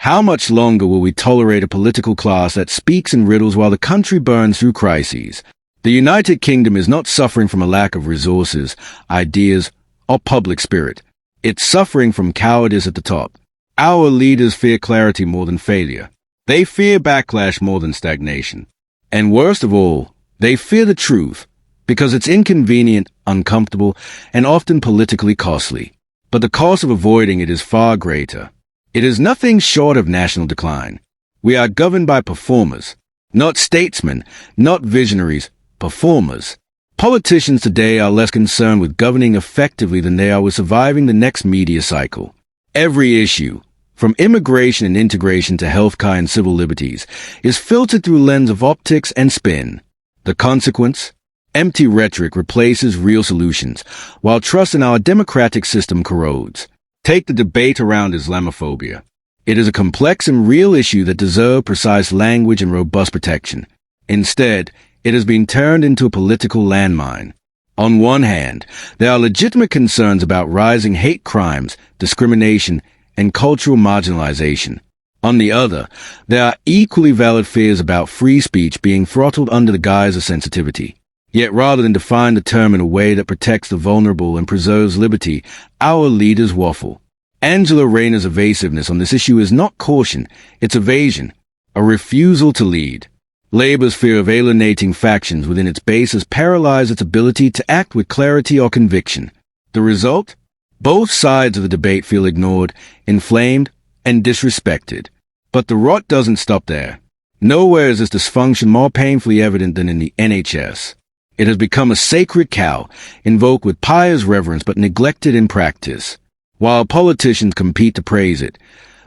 How much longer will we tolerate a political class that speaks in riddles while the country burns through crises? The United Kingdom is not suffering from a lack of resources, ideas, or public spirit. It's suffering from cowardice at the top. Our leaders fear clarity more than failure. They fear backlash more than stagnation. And worst of all, they fear the truth, because it's inconvenient, uncomfortable, and often politically costly. But the cost of avoiding it is far greater. It is nothing short of national decline. We are governed by performers, not statesmen, not visionaries, performers. Politicians today are less concerned with governing effectively than they are with surviving the next media cycle. Every issue, from immigration and integration to healthcare and civil liberties, is filtered through a lens of optics and spin. The consequence? Empty rhetoric replaces real solutions, while trust in our democratic system corrodes. Take the debate around Islamophobia. It is a complex and real issue that deserves precise language and robust protection. Instead, it has been turned into a political landmine. On one hand, there are legitimate concerns about rising hate crimes, discrimination, and cultural marginalization. On the other, there are equally valid fears about free speech being throttled under the guise of sensitivity. Yet rather than define the term in a way that protects the vulnerable and preserves liberty, our leaders waffle. Angela Rayner's evasiveness on this issue is not caution, it's evasion, a refusal to lead. Labour's fear of alienating factions within its base has paralyzed its ability to act with clarity or conviction. The result? Both sides of the debate feel ignored, inflamed, and disrespected. But the rot doesn't stop there. Nowhere is this dysfunction more painfully evident than in the NHS. It has become a sacred cow, invoked with pious reverence but neglected in practice. While politicians compete to praise it,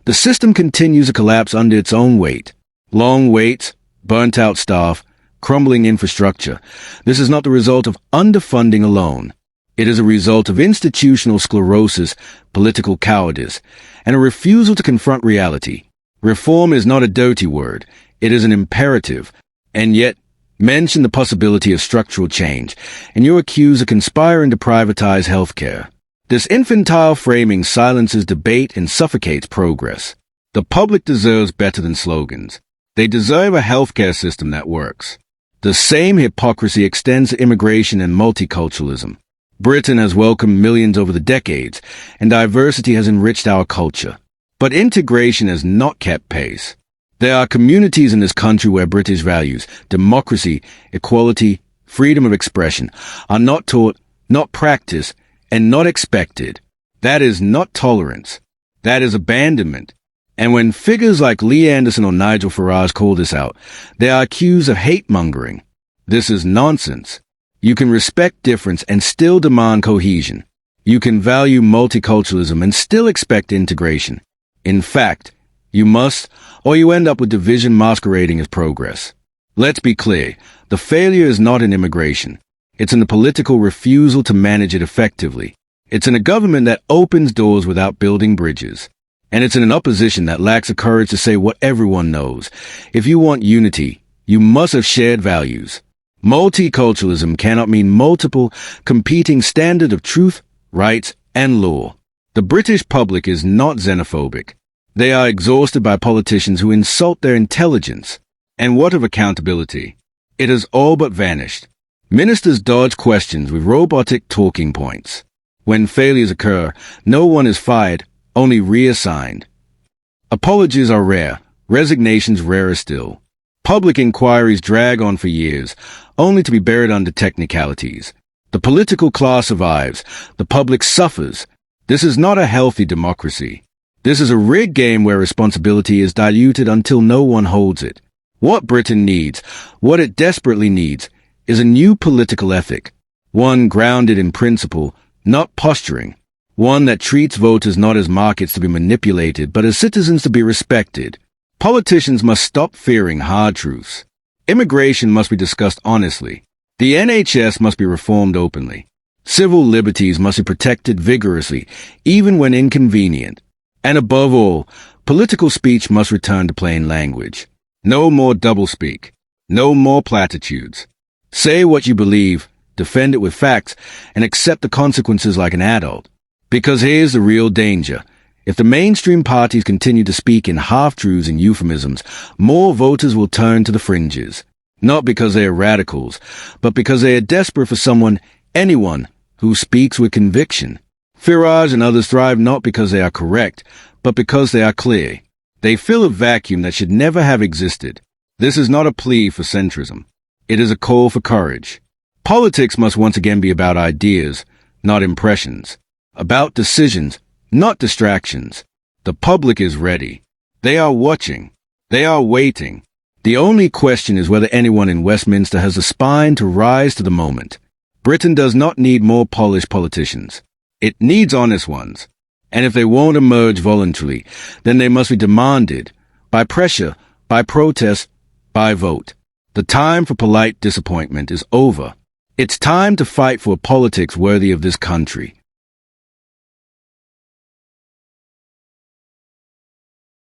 the system continues to collapse under its own weight. Long waits, burnt-out staff, crumbling infrastructure. This is not the result of underfunding alone. It is a result of institutional sclerosis, political cowardice, and a refusal to confront reality. Reform is not a dirty word. It is an imperative. And yet, mention the possibility of structural change, and you're accused of conspiring to privatize healthcare. This infantile framing silences debate and suffocates progress. The public deserves better than slogans. They deserve a healthcare system that works. The same hypocrisy extends to immigration and multiculturalism. Britain has welcomed millions over the decades, and diversity has enriched our culture. But integration has not kept pace. There are communities in this country where British values, democracy, equality, freedom of expression, are not taught, not practiced, and not expected. That is not tolerance. That is abandonment. And when figures like Lee Anderson or Nigel Farage call this out, they are accused of hate-mongering. This is nonsense. You can respect difference and still demand cohesion. You can value multiculturalism and still expect integration. In fact, you must, or you end up with division masquerading as progress. Let's be clear, the failure is not in immigration. It's in the political refusal to manage it effectively. It's in a government that opens doors without building bridges. And it's in an opposition that lacks the courage to say what everyone knows. If you want unity, you must have shared values. Multiculturalism cannot mean multiple, competing standards of truth, rights, and law. The British public is not xenophobic. They are exhausted by politicians who insult their intelligence. And what of accountability? It has all but vanished. Ministers dodge questions with robotic talking points. When failures occur, no one is fired, only reassigned. Apologies are rare, resignations rarer still. Public inquiries drag on for years, only to be buried under technicalities. The political class survives, the public suffers. This is not a healthy democracy. This is a rigged game where responsibility is diluted until no one holds it. What Britain needs, what it desperately needs, is a new political ethic. One grounded in principle, not posturing. One that treats voters not as markets to be manipulated, but as citizens to be respected. Politicians must stop fearing hard truths. Immigration must be discussed honestly. The NHS must be reformed openly. Civil liberties must be protected vigorously, even when inconvenient. And above all, political speech must return to plain language. No more doublespeak. No more platitudes. Say what you believe, defend it with facts, and accept the consequences like an adult. Because here's the real danger. If the mainstream parties continue to speak in half-truths and euphemisms, more voters will turn to the fringes. Not because they are radicals, but because they are desperate for anyone, who speaks with conviction. Firaj and others thrive not because they are correct, but because they are clear. They fill a vacuum that should never have existed. This is not a plea for centrism. It is a call for courage. Politics must once again be about ideas, not impressions. About decisions, not distractions. The public is ready. They are watching. They are waiting. The only question is whether anyone in Westminster has the spine to rise to the moment. Britain does not need more polished politicians. It needs honest ones. And if they won't emerge voluntarily, then they must be demanded, by pressure, by protest, by vote. The time for polite disappointment is over. It's time to fight for a politics worthy of this country.